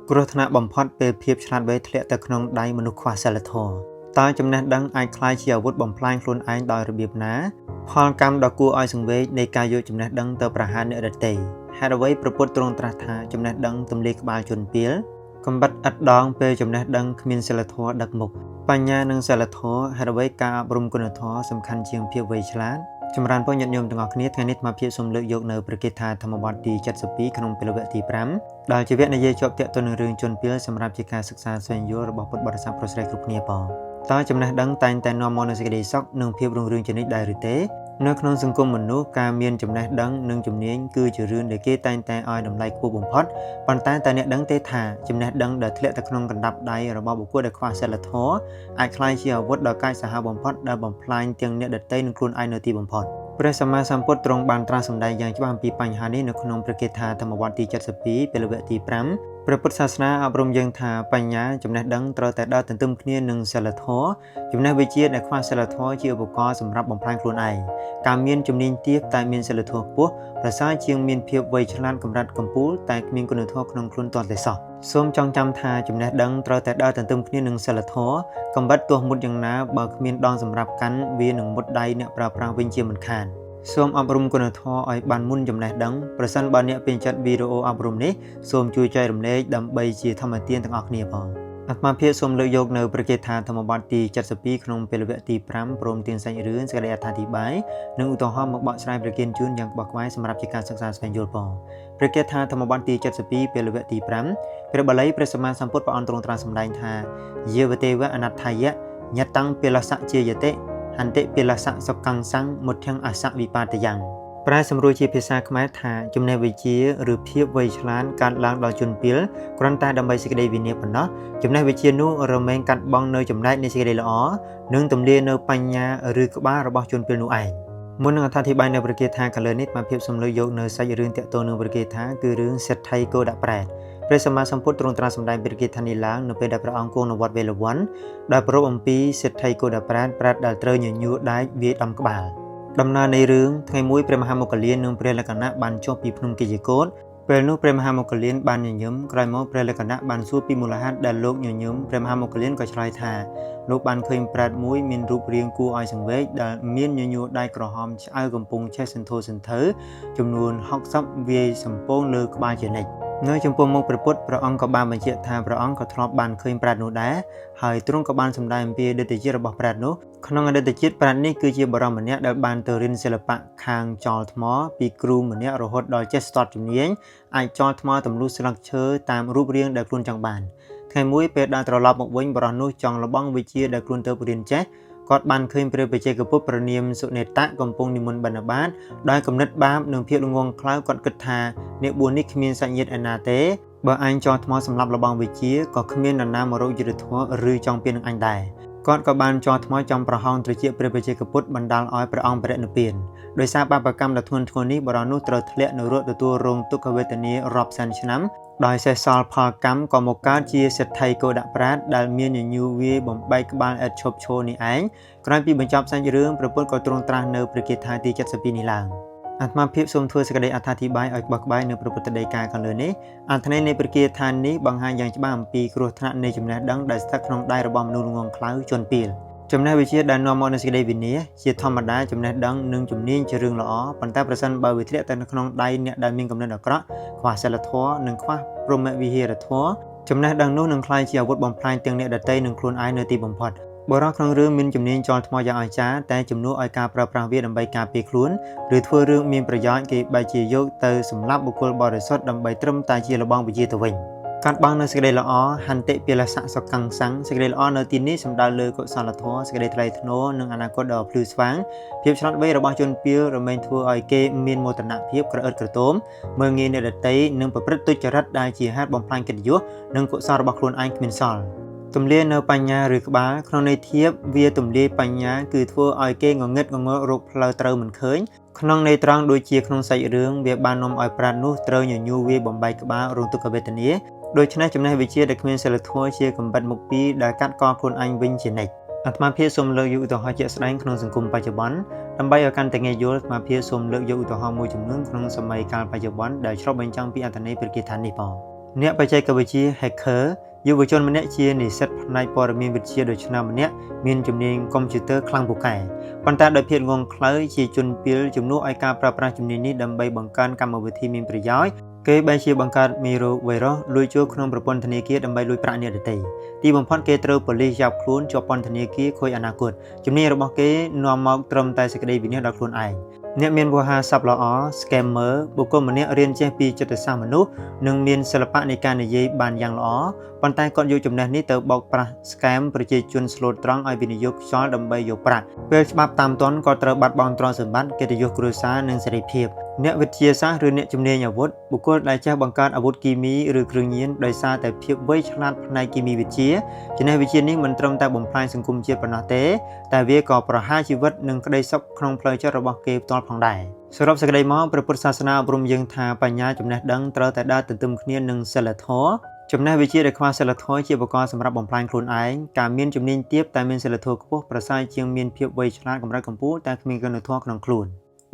គ្រោះថ្នាក់បំផុតពេលភាពឆ្លាតវៃធ្លាក់ទៅក្នុងដៃមនុស្សខ្វះសីលធម៌តើចំណេះដឹងអាចក្លាយជាអាវុធបំផ្លាញខ្លួនឯងដោយរបៀបណាផលកម្មដ៏គួរឲ្យសង្វេគនៃការយកចំណេះដឹងទៅប្រហារអ្នកដទៃហេតុអ្វីព្រះពុទ្ធទ្រង់ត្រាស់ថាចំណេះដឹងទម្លាយក្បាលជនពាលកំបិតឥតដងពេលចំណេះដឹងគ្មានសីលធម៌ដឹកមុខបញ្ញានិងសីលធម៌ហេតុអ្វីការអប់រំគុណធម៌សំខាន់ជាងភាពវៃឆ្លាតចម្រើនពលញាតិញោមទាំងអស់គ្នាថ្ងៃនេះអាត្មាភាពសូមលើកយកនៅព្រះគិថាធម្មបទទី72ក្នុងពេលវគ្គទី5ដែលជាវគ្គនិយាយជាប់ទាក់ទងនឹងរឿងជនពាលសម្រាប់ជាការសិក្សាស្វែងយល់របស់ពុទ្ធបរិស័ទប្រុសស្រីគ្រប់គ្នាផងតើចំណេះដឹងតែងតែនាំមកនូវសេចក្តីសុខនិងភាពរុងរឿងជានិច្ចដែរឬទេនៅក្នុងសង្គមមនុស្សការមានចំណេះដឹងនិងជំនាញគឺជារឿងដែលគេតែងតែឲ្យតម្លៃខ្ពស់បំផុតប៉ុន្តែតើអ្នកដឹងទេថាចំណេះដឹងដែលធ្លាក់ទៅក្នុងកណ្ដាប់ដៃរបស់បុគ្គលដែលខ្វះសីលធម៌អាចក្លាយជាអាវុធដ៏កាចសាហាវបំផុតដែលបំផ្លាញទាំងអ្នកដទៃនិងខ្លួនឯងនៅទីបំផុតព្រះសម្មាសម្ពុទ្ធទ្រង់បានត្រាស់សម្ដែងយ៉ាងច្បាស់អំពីបញ្ហានេះនៅក្នុងព្រះគិថាធម្មវត្តទី72ពេលវគ្គទី5ព្រះពុទ្ធសាសនាអប់រំយើងថាបញ្ញាចំណេះដឹងត្រូវតែដើរទន្ទឹមគ្នានឹងសីលធម៌ចំណេះវិជ្ជាដែលខ្វះសីលធម៌ជាឧបករណ៍សម្រាប់បំផ្លាញខ្លួនឯងការមានជំនាញទាបតែមានសីលធម៌ខ្ពស់ប្រសើរជាងមានភាពវៃឆ្លាតកម្រិតកំពូលតែគ្មានគុណធម៌ក្នុងខ្លួនទាល់តែសោះសូមចងចាំថាចំណេះដឹងត្រូវតែដើរទន្ទឹមគ្នានឹងសីលធម៌កំបិតទោះមុតយ៉ាងណាបើគ្មានដងសម្រាប់កាន់វានឹងមុតដៃអ្នកប្រើប្រាស់វិញជាមិនខានសូមអប់រំគុណធម៌ឲ្យបានមុនចំណេះដឹងប្រសិនបើអ្នកពេញចិត្តវីដេអូអប់រំនេះសូមជួយចែករំលែកដើម្បីជាធម្មទានទាំងអស់គ្នាផងអាត្មាភាពសូមលើកយកនៅព្រះគិថាធម្មបទទី72ក្នុងពេលវគ្គទី5ព្រមទាំងសាច់រឿងសេចក្តីអត្ថាធិប្បាយនិងឧទាហរណ៍មកបកស្រាយព្រះគិនជូនយ៉ាងក្បោះក្បាយសម្រាប់ជាការសិក្សាស្វែងយល់ផងព្រះគិថាធម្មបទទី72ពេលវគ្គទី5ព្រះបាលីព្រះសម្មាសម្ពុទ្ធព្រះអង្គទ្រង់ត្រាស់សម្ដែងថាយាវទេវអនដ្ឋាយៈញតੰពេលសៈជាយតិហន្តិពេលសៈសុកੰសੰមុទ្ធំអសវិបាតយ៉ាងប្រែសម្រួលជាភាសាខ្មែរថាចំណេះវិជ្ជាឬភាពវៃឆ្លាតកាត់ឡើងដល់ជនពាលគ្រាន់តែដើម្បីសេចក្តីវិន័យប៉ុណ្ណោះចំណេះវិជ្ជានោះរមែងកាត់បងនៅចំណែកនៃសេចក្តីល្អនិងទម្លាយនៅបញ្ញាឬក្បាលរបស់ជនពាលនោះឯងមុននឹងអត្ថាធិប្បាយនៅព្រះគិថាខាងលើនេះអាត្មាភាពសូមលើកយកនៅសាច់រឿងតាក់ទងនឹងព្រះគិថាគឺរឿងសេដ្ឋីគោដាក់ប្រែតព្រះសម្មាសម្ពុទ្ធទ្រង់ត្រាស់សម្ដែងព្រះគិថានេះឡើងនៅពេលដែលព្រះអង្គគង់នៅវត្តវេលវ័នដែលប្រពអំពីសេដ្ឋីគោដាក់ប្រែតដែលត្រូវញញួរដែកវាយដំក្បាលដំណើរនៃរឿងថ្ងៃមួយព្រះមហាមុគលាននិងព្រះលក្ខណៈបានចុះពីភ្នំគិជកោฏពេលនោះព្រះមហាមុគលានបានញញឹមក្រោយមកព្រះលក្ខណៈបានសួរពីមូលហេតុដែលលោកញញឹមព្រះមហាមុគលានក៏ឆ្លើយថាលោកបានឃើញប្រែតមួយមានរូបរាងគួរឲ្យសង្វេគដែលមានញញួរដៃក្រហមឆ្អៅកំពុងឆេះសន្ធោសន្ធៅចំនួន60វាយសម្ពងលើក្បាលជានិច្ចនៅចំពោះមុខព្រះពុទ្ធព្រះអង្គក៏បានបញ្ជាក់ថាព្រះអង្គក៏ធ្លាប់បានឃើញប្រែតនោះដែរហើយទ្រង់ក៏បានសម្ដែងអំពីអតីតជាតិរបស់ប្រែតនោះក្នុងអតីតជាតិប្រែតនេះគឺជាបរិមម្នាក់ដែលបានទៅរៀនសិល្បៈខាងចោលថ្មពីគ្រូម្នាក់រហូតដល់ចេះស្ទាត់ជំនាញអាចចោលថ្មទម្លុះស្លឹកឈើតាមរូបរាងដែលខ្លួនចង់បានថ្ងៃមួយពេលដើរត្រឡប់មកវិញបរិសនោះចង់លបងវិជ្ជាដែលខ្លួនទៅរៀនចេះគាត់បានឃើញព្រះបច្ចេកពុទ្ធប្រនាមសុនេតៈកំពុងនិមន្តបិណ្ឌបាតដោយគំនិតបាបនិងភាពល្ងងខ្លៅគាត់គិតថាអ្នកបួសនេះគ្មានសាច់ញាតិឯណាទេបើអញចោលថ្មសម្រាប់លបងវិជ្ជាក៏គ្មាននរណាមករកយុត្តិធម៌ឬចង់ពៀននឹងអញដែរគាត់ក៏បានចោលថ្មចំប្រហោងត្រចៀកព្រះបច្ចេកពុទ្ធបណ្ដាលឲ្យព្រះអង្គបរិនិព្វានដោយសារបាបកម្មដ៏ធ្ងន់ធ្ងរនេះបរិសនោះត្រូវធ្លាក់នៅរកទទួលរងទុក្ខវេទនារាប់សែនឆ្នាំដោយសេះសល់ផលកម្មក៏មកកើតជាសេដ្ឋីគោដាក់ប្រាតដែលមានញញូរវាយបំបែកក្បាលឥតឈប់ឈរនេះឯងក្រោយពីបញ្ចប់សាច់រឿងព្រះពុទ្ធក៏ទ្រង់ត្រាស់នៅព្រះគិថាទី72នេះឡើងអាត្មាភាពសូមធ្វើសេចក្តីអត្ថាធិប្បាយឲ្យក្បោះក្បាយនៅព្រះពុទ្ធដីកាខាងលើនេះអត្ថន័យនៃព្រះគិថានេះបង្ហាញយ៉ាងច្បាស់អំពីគ្រោះថ្នាក់នៃចំណេះដឹងដែលស្ថិតក្នុងដៃរបស់មនុស្សល្ងងខ្លៅជនពាលចំណេះវិជ្ជាដែលនាំមកនូវសេចក្តីវិន័យជាធម្មតាចំណេះដឹងនិងជំនាញជារឿងល្អប៉ុន្តែប្រសិនបើវាធ្លាក់ទៅក្នុងដៃអ្នកដែលមានគំនិតអាក្រក់ខ្វះសីលធម៌និងខ្វះព្រហ្មវិហារធម៌ចំណេះដឹងនោះនឹងក្លាយជាអាវុធបំផ្លាញទាំងអ្នកដទៃនិងខ្លួនឯងនៅទីបំផុតបុរសក្នុងរឿងមានជំនាញចោលថ្មយ៉ាងអស្ចារ្យតែជំនួសឲ្យការប្រើប្រាស់វាដើម្បីការពារខ្លួនឬធ្វើរឿងមានប្រយោជន៍គេបែរជាយកទៅសម្លាប់បុគ្គលបរិសុទ្ធដើម្បីត្រឹមតែជាលបងវិជ្ជាទៅវិញកាត់បងនៅសេចក្តីល្អហន្តិពេលសៈសុកੰសੰសេចក្តីល្អនៅទីនេះសំដៅលើកុសលធម៌សេចក្តីថ្លៃថ្នូរនិងអនាគតដ៏ភ្លឺស្វាងភាពឆ្លាតវៃរបស់ជនពាលរមែងធ្វើឲ្យគេមានមោទនភាពក្រអឺតក្រទមមើលងាយអ្នកដទៃនិងប្រព្រឹត្តទុច្ចរិតដែលជាហេតុបំផ្លាញកិត្តិយសនិងកុសលរបស់ខ្លួនឯងគ្មានសល់ទម្លាយនៅបញ្ញាឬក្បាលក្នុងន័យធៀបវាទម្លាយបញ្ញាគឺធ្វើឲ្យគេងងឹតងងល់រកផ្លូវត្រូវមិនឃើញក្នុងន័យត្រង់ដូចជាក្នុងសាច់រឿងវាបាននាំឲ្យប្រាជ្ញនោះត្រូវញញូរវាបំបែកក្បាលរងទុក្ខវេទនាដូច្នេះចំណេះវិជ្ជាដែលគ្មានសីលធម៌ជាកំបិតមុខពីរដែលកាត់កខ្លួនឯងវិញជានិច្ចអាត្មាភាពសូមលើកយកឧទាហរណ៍ជាក់ស្ដែងក្នុងសង្គមបច្ចុប្បន្នដើម្បីឲ្យកាន់តែងាយយល់អាត្មាភាពសូមលើកយកឧទាហរណ៍មួយចំនួនក្នុងសម័យកាលបច្ចុប្បន្នដែលឆ្លុះបញ្ចាំងពីអត្ថន័យព្រះគិថានេះផង អ អ្នកបច្ចេកវិទ្យា hacker យុវជនម្នាក់ជានិស្សិតផ្នែកព័ត៌មានវិទ្យាដូចឆ្នាំម្នាក់មានជំនាញកុំព្យូទ័រខ្លាំងពូកែប៉ុន្តែដោយភាពងងខ្លៅជាជនពាលជំនួសឲ្យការប្រើប្រាស់ជំនាញនេះដើម្បីបង្កើនកម្មវិធីមានប្រយោជន៍គេបែរជាបង្កើតមេរោគ virus លួចចូលក្នុងប្រព័ន្ធធនាគារដើម្បីលួចប្រាក់អ្នកដទៃទីបំផុតគេត្រូវប៉ូលីសចាប់ខ្លួនជាប់ពន្ធនាគារខូចអនាគតជំនាញរបស់គេនាំមកត្រឹមតែសេចក្តីវិនិច្ឆ័យដល់ខ្លួនឯងអ្នកមានវោហារស័ព្ទល្អ scammer បុគ្គលម្នាក់រៀនចេះពីចិត្តសាស្ត្រមនុស្សនិងមានសិល្បៈនៃការនិយាយបានយ៉ាងល្អប៉ុន្តែគាត់យកចំណេះនេះទៅបោកប្រាស់ scam ប្រជាជនស្លូតត្រង់ឲ្យវិនិយោគខ្យល់ដើម្បីយកប្រាក់ពេលច្បាប់តាមទាន់ក៏ត្រូវបាត់បង់ទ្រព្យសម្បត្តិកិត្តិយសគ្រួសារនិងសេរីភាពអ្នកវិទ្យាសាស្ត្រឬអ្នកជំនាញអាវុធបុគ្គលដែលចេះបង្កើតអាវុធគីមីឬគ្រឿងញៀនដោយសារតែភាពវៃឆ្លាតផ្នែកគីមីវិទ្យាចំណេះវិទ្យានេះមិនត្រឹមតែបំផ្លាញសង្គមជាតិប៉ុណ្ណោះទេតែវាក៏ប្រហារជីវិតនិងក្តីសុខក្នុងផ្លូវចិត្តរបស់គេផ្ទាល់ផងដែរសរុបសេចក្តីមកព្រះពុទ្ធសាសនាអប់រំយើងថាបញ្ញាចំណេះដឹងត្រូវតែដើរទន្ទឹមគ្នានឹងសីលធម៌ចំណេះវិជ្ជាដែលខ្វះសីលធម៌ជាឧបករណ៍សម្រាប់បំផ្លាញខ្លួនឯងការមានជំនាញទាបតែមានសីលធម៌ខ្ពស់ប្រសើរជាងមានភាពវៃឆ្លាតកម្រិតកំពូលតែគ្មានគុណធម៌ក្នុងខ្លួន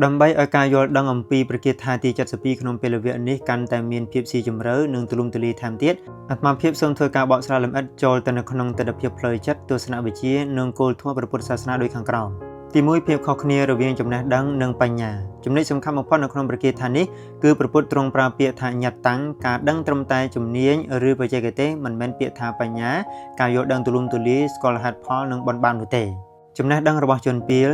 ដើម្បីឲ្យការយល់ដឹងអំពីប្រគាថាទី72ក្នុងពេលវគ្គនេះកាន់តែមានភាពស៊ីជម្រៅនិងទូលំទូលាយថែមទៀតអាត្មាភាពសូមធ្វើការបកស្រាយលម្អិតចូលទៅនៅក្នុងទិដ្ឋភាពផ្លូវចិត្តទស្សនវិជ្ជានិងគោលធម៌ព្រះពុទ្ធសាសនាដូចខាងក្រោមទី1ភាពខុសគ្នារវាងចំណេះដឹងនិងបញ្ញាចំណុចសំខាន់បំផុតនៅក្នុងប្រគាថានេះគឺព្រះពុទ្ធទ្រង់ប្រើពាក្យថាញត្តតាំងការដឹងត្រឹមតែជំនាញឬបច្ចេកទេសមិនមែនពាក្យថាបញ្ញាការយល់ដឹងទូលំទូលាយស្គាល់ហេតុផលនិងបនបាននោះទេចំណេះដឹងរបស់ជនពាល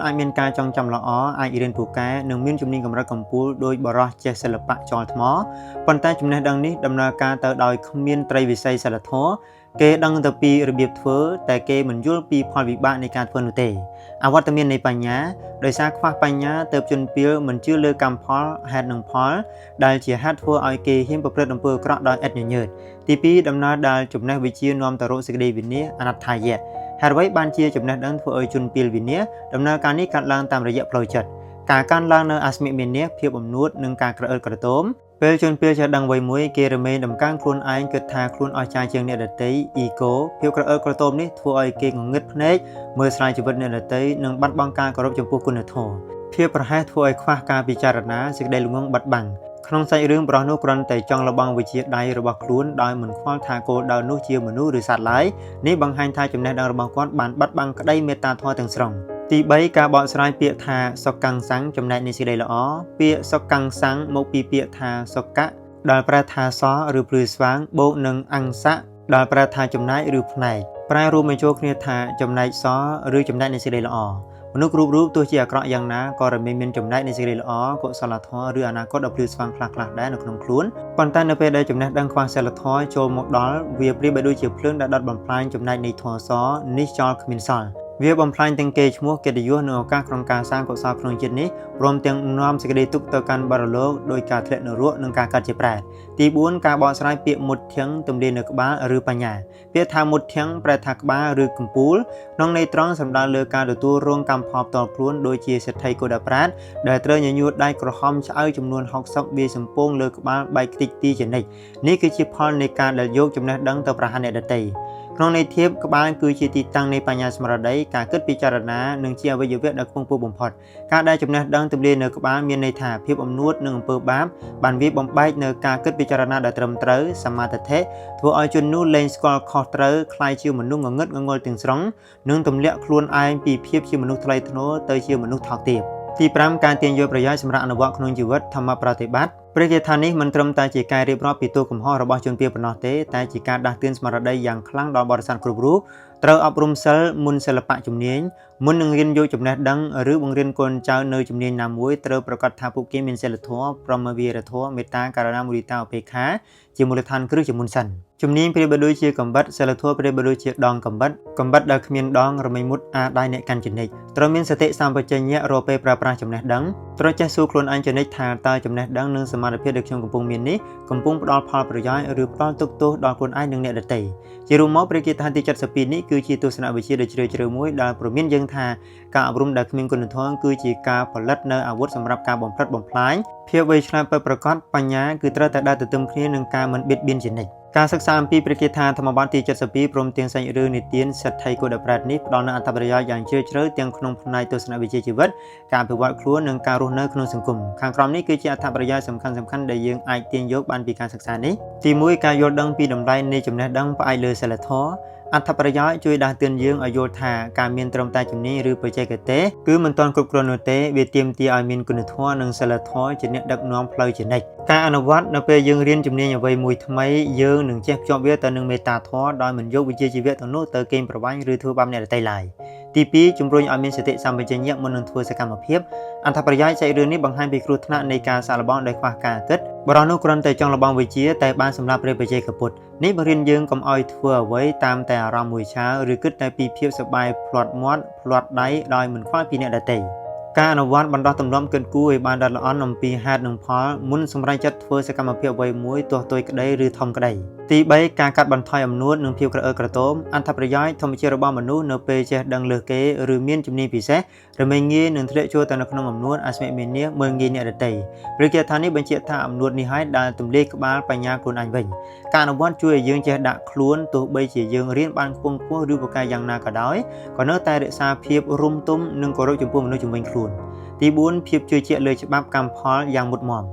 អាចមានការចងចាំល្អអាចរៀនពូកែនិងមានជំនាញកម្រិតកំពូលដោយបរិះចេះសិល្បៈចលថ្មប៉ុន្តែចំណេះដឹងនេះដំណើរការទៅដោយគ្មានត្រីវិស័យសិលធម៌គេដឹងទៅពីរបៀបធ្វើតែគេមិនយល់ពីផលវិបាកនៃការធ្វើនោះទេអវត្តមាននៃបញ្ញាដោយសារខ្វះបញ្ញាទើបជនពាលមិនជឿលើកម្មផលហេតុនិងផលដែលជាហេតុធ្វើឲ្យគេហ៊ានប្រព្រឹត្តអំពើអាក្រក់ដោយឥតញញើតទី2ដំណើរដែលចំណេះវិជ្ជានាំទៅរកសេចក្តីវិនាសអនត្ថាយៈហេតុអ្វីបានជាចំណេះដឹងធ្វើឲ្យជនពាលវិនាសដំណើរការនេះកាត់ឡើងតាមរយៈផ្លូវចិត្តការកើនឡើងនៅអស្មិមានៈភាពអំនួតនិងការក្រអឺតក្រទមពេលជនពាលចេះដឹងអ្វីមួយគេរមែងដំកើងខ្លួនឯងគិតថាខ្លួនអស្ចារ្យជាងអ្នកដទៃ ego ភាពក្រអឺតក្រទមនេះធ្វើឲ្យគេងងឹតភ្នែកមើលស្រាយជីវិតអ្នកដទៃនិងបាត់បង់ការគោរពចំពោះគុណធម៌ភាពប្រហែសធ្វើឲ្យខ្វះការពិចារណាសេចក្តីល្ងងបាត់បង់ក្នុងសាច់រឿងប្រុសនោះគ្រាន់តែចង់លបងវិជាដៃរបស់ខ្លួនដោយមិនខ្វល់ថាគោលដៅនោះជាមនុស្សឬសត្វឡើយនេះបង្ហាញថាចំណេះដឹងរបស់គាត់បានបាត់បង់ក្តីមេត្តាធម៌ទាំងស្រុងទី3ការបកស្រាយពាក្យថាសុកੰសាំងចំណែកនៃសេចក្តីល្អពាក្យសុកੰសាំងមកពីពាក្យថាសុកៈដែលប្រែថាសឬព្រឺស្វាងបូកនឹងអង្សៈដែលប្រែថាចំណែកឬផ្នែកប្រែរួមបញ្ចូលគ្នាថាចំណែកសឬចំណែកនៃសេចក្តីល្អមនុស្សគ្រប់រូបទោះជាអាក្រក់យ៉ាងណាក៏រមែងមានចំណែកនៃសេចក្តីល្អកុសលធម៌ឬអនាគតដ៏ភ្លឺស្វាងខ្លះៗដែរនៅក្នុងខ្លួនប៉ុន្តែនៅពេលដែលចំណេះដឹងខ្វះសិលធម៌ចូលមកដល់វាប្រៀបបីដូចជាភ្លើងដែលដុតបំផ្លាញចំណែកនៃធម៌សនេះចោលគ្មានសល់វាបំផ្លាញទាំងកេរ្តិ៍ឈ្មោះកិត្តិយសនិងឱកាសក្នុងការសាងកុសលក្នុងជាតិនេះព្រមទាំងនាំសេចក្តីទុក្ខទៅកាន់បរលោកដោយការធ្លាក់នរកនិងការកាត់ជាប្រែតទី4ការបកស្រាយពាក្យមុតធៀងទំលាយនៅក្បាលឬបញ្ញាពាក្យថាមុតធៀងប្រែថាក្បាលឬកំពូលក្នុងន័យត្រង់សំដៅលើការទទួលរងកម្មផលផ្ទាល់ខ្លួនដូចជាសេដ្ឋីកុដប្រាតដែលត្រូវញញួរដៃក្រហមឆ្អៅចំនួន60វាយសំពងលើក្បាលបែកខ្ទេចទីជានិច្ចនេះគឺជាផលនៃការដែលយកចំណេះដឹងទៅប្រហារអ្នកដទៃក្នុងន័យធៀបក្បាលគឺជាទីតាំងនៃបញ្ញាស្មារតីការគិតពិចារណានិងជាអវយវៈដ៏ខ្ពង់ខ្ពស់បំផុតការដែលចំណេះដឹងទម្លាយនៅក្បាលមានន័យថាភាពអំនួតនិងអំពើបាបបានវាបំបែកនៅការគិតពិចារណាដែលត្រឹមត្រូវសមាធិធ្វើឲ្យជននោះលែងស្គាល់ខុសត្រូវคล้ายជាមនុស្សងងឹតងងល់ទាំងស្រុងនិងទម្លាក់ខ្លួនឯងពីភាពជាមនុស្សថ្លៃថ្នូរទៅជាមនុស្សថោកទាបទី5ការទាញយកប្រយោជន៍សម្រាប់អនុវត្តក្នុងជីវិតធម្មប្រតិបត្តិព្រះគាថានេះមិនត្រឹមតែជាការរៀបរាប់ពីទោសកំហុសរបស់ជនពាលប៉ុណ្ណោះទេតែជាការដាស់តឿនស្មារតីយ៉ាងខ្លាំងដល់បរិស័ទគ្រប់រូបត្រូវអប់រំសិលមុនសិល្បៈជំនាញមុននឹងរៀនយកចំណេះដឹងឬបង្រៀនកូនចៅនៅជំនាញណាមួយត្រូវប្រកាសថាពួកគេមានសិលធម៌ព្រមវិហារធម៌មេត្តាករុណាមុទិតាឧបេក្ខាជាមូលដ្ឋានគ្រឹះជាមុនសិនជំនាញប្រៀបដូចជាកំបិតសិលធម៌ប្រៀបដូចជាដងកំបិតដែលគ្មានដងរមែងមុតអាចដៃអ្នកកាន់ចនិចត្រូវមានសតិសម្បជញ្ញៈរកពេលប្រើប្រាស់ចំណេះដឹងត្រូវចេះសួរខ្លួនឯងចនិចថាតើចំណេះដឹងនិងសមត្ថភាពដែលខ្ញុំកំពុងមាននេះកំពុងផ្ដល់ផលប្រយោជន៍ឬផ្ដល់ទុក្ខទោសដល់ខ្លួនឯងនិងអ្នកដទៃជារួមមកព្រះគាថាទី72នេះគឺជាទស្សនវិជ្ជាដ៏ជ្រាលជ្រៅមួយដែលព្រមានយើងថាការអប់រំដែលគ្មានគុណធម៌គឺជាការផលិតនៅអាវុធសម្រាប់ការបំផ្លិចបំផ្លាញភាពវៃឆ្លាតពិតប្រាកដបញ្ញាគឺត្រូវតែដើរទន្ទឹមគ្នានឹងការមិនបៀតបៀនជានិច្ច ការសិក្សាអំពីព្រះគាថាធម្មបទទី72ព្រមទាំងសាច់រឿងនិទានសេដ្ឋីគោដប្រាតនេះផ្ដល់នូវអត្ថប្រយោជន៍យ៉ាងជ្រាលជ្រៅទាំងក្នុងផ្នែកទស្សនវិជ្ជាជីវិតការអភិវឌ្ឍខ្លួននិងការរស់នៅក្នុងសង្គមខាងក្រោមនេះគឺជាអត្ថប្រយោជន៍សំខាន់ៗដែលយើងអាចទាញយកបានពីការសិក្សានេះទី1ការយល់ដឹងពីតម្លៃនៃចំណេះដឹងផ្អែកលើសិលធម៌អត្ថប្រយោជន៍ជួយដាស់តឿនយើងឲ្យយល់ថាការមានត្រឹមតែជំនាញឬបច្ចេកទេសគឺមិនទាន់គ្រប់គ្រាន់នោះទេវាទាមទារឲ្យមានគុណធម៌និងសិលធម៌ជាអ្នកដឹកនាំផ្លូវជានិច្ចការអនុវត្តនៅពេលយើងរៀនជំនាញអ្វីមួយថ្មីយើងនឹងចេះភ្ជាប់វាទៅនឹងមេត្តាធម៌ដោយមិនយកវិជ្ជាជីវៈទៅនោះទៅកេងប្រវ័ញ្ចឬធ្វើបាបអ្នកដទៃឡើយទី2ជំរុញឲ្យមានសតិសម្បជញ្ញៈមុននឹងធ្វើសកម្មភាពអត្ថប្រយោជន៍សាច់រឿងនេះបង្ហាញពីគ្រោះថ្នាក់នៃការសាកល្បងដោយខ្វះការគិតបរិសុទ្ធនោះគ្រាន់តែចង់ល្បងវិជ្ជាតែបានសម្រាប់ព្រះបច្ចេកពុទ្ធនេះបង្រៀនយើងកុំឲ្យធ្វើអ្វីតាមតែអារម្មណ៍មួយឆាវឬគិតតែពីភាពសប្បាយផ្្លាត់មាត់ផ្្លាត់ដៃដោយមិនខ្វល់ពីអ្នកដទៃការអនុវត្តបណ្ដោះទម្លាប់គិតគូរឲ្យបានដិតល្អន់អំពីហេតុនិងផលមុនសម្រេចចិត្តធ្វើសកម្មភាពអ្វីមួយទោះតូចក្តីឬធំក្តីទី3ការកាត់បន្ថយអំនួតនិងភាពក្រអឺក្រទមអត្ថប្រយោជន៍ធម្មជាតិរបស់មនុស្សនៅពេលចេះដឹងលើសគេឬមានជំនាញពិសេសរមែងងាយនឹងធ្លាក់ចូលទៅនៅក្នុងអំនួតអស្មិមាននាមើលងាយអ្នកដទៃព្រះគាថានេះបញ្ជាក់ថាអំនួតនេះហើយដែលទម្លាយក្បាលបញ្ញាខ្លួនឯងវិញការអនុវត្តជួយឲ្យយើងចេះដាក់ខ្លួនទោះបីជាយើងរៀនបានខ្ពង់ខ្ពស់ឬពូកែយ៉ាងណាក៏ដោយក៏នៅតែរក្សាភាពរុំទុំនិងគោរពចំពោះមនុស្សជុំវិញខ្លួនទី4ភាពជឿជាក់លើច្បាប់កម្មផលយ៉ាងមុតមាំ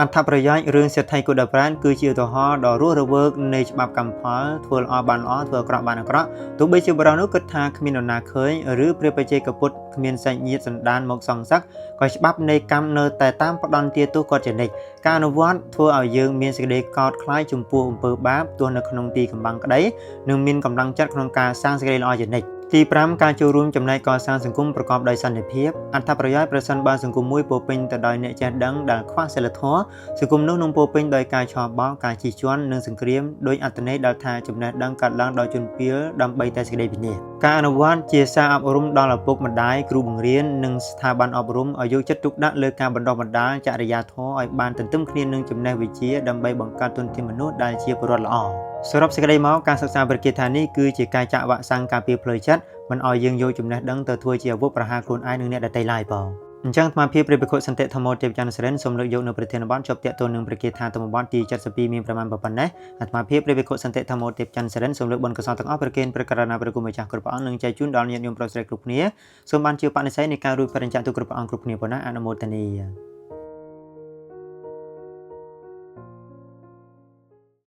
អត្ថប្រយោជន៍រឿងសេដ្ឋីគោដប្រាណគឺជាឧទាហរណ៍ដ៏រស់រវើកនៃច្បាប់កម្មផលធ្វើល្អបានល្អធ្វើអាក្រក់បានអាក្រក់ទោះបីជាបរិសុទ្ធនោះគិតថាគ្មាននរណាឃើញឬព្រះបច្ចេកពុទ្ធគ្មានសាច់ញាតិសន្តានមកសងសឹកក៏ច្បាប់នៃកម្មនៅតែតាមផ្ដន់ទាទោសគាត់ជានិច្ចការអនុវត្តធ្វើឲ្យយើងមានសេចក្តីកោតខ្លាចចំពោះអំពើបាបទោះនៅក្នុងទីកំបាំងក្តីនិងមានកម្លាំងចិត្តក្នុងការសាងសេចក្តីល្អជានិច្ចទី5ការចូលរួមចំណែកកសាងសង្គមប្រកបដោយសន្តិភាពអត្ថប្រយោជន៍ប្រសិនបើសង្គមមួយពោរពេញទៅដោយអ្នកចេះដឹងដែលខ្វះសីលធម៌សង្គមនោះនឹងពោរពេញដោយការឆបោកការជិះជាន់និងសង្គ្រាមដោយអត្ថន័យដែលថាចំណេះដឹងកាត់ឡើងដោយជនពាលដើម្បីតែសេចក្តីវិនាសការអនុវត្តជាសារអប់រំដល់ឪពុកម្ដាយគ្រូបង្រៀននិងស្ថាប័នអប់រំឲ្យយកចិត្តទុកដាក់លើការបណ្ដុះបណ្ដាលចរិយាធម៌ឲ្យបានទន្ទឹមគ្នានឹងចំណេះវិជ្ជាដើម្បីបង្កើតទុនធានមនុស្សដែលជាពលរដ្ឋល្អសរុបសេចក្តីមកការសិក្សាព្រះគាថានេះគឺជាការចាក់វ៉ាក់សាំងការពារផ្លូវចិត្តមិនឲ្យយើងយកចំណេះដឹងទៅធ្វើជាអាវុធប្រហារខ្លួនឯងនិងអ្នកដទៃឡើយបងអញ្ចឹងអាត្មាភាពព្រះភិក្ខុសន្តិធម្មទេពចន្ទសរិនសូមលើកយកនៅប្រធានបទជាប់ទាក់ទងនឹងព្រះគាថាធម្មបទទី72មានប្រមាណប៉ុណ្ណេះអាត្មាភាពព្រះភិក្ខុសន្តិធម្មទេពចន្ទសរិនសូមលើកបុណ្យកុសលទាំងអស់ប្រគេនព្រះករុណាព្រះគុណម្ចាស់គ្រប់ព្រះអង្គនិងចែកជូនដល់ញាតិញោមប្រុសស្រីគ្រប់គ្នាសូមបានជាបនិស្ស័យនៃការរួចបរិញ្ញចាក់ទូគ្រប់ព្រះអង្គគ្រប់គ្នាប៉ុណ្ណាអនុមោទនា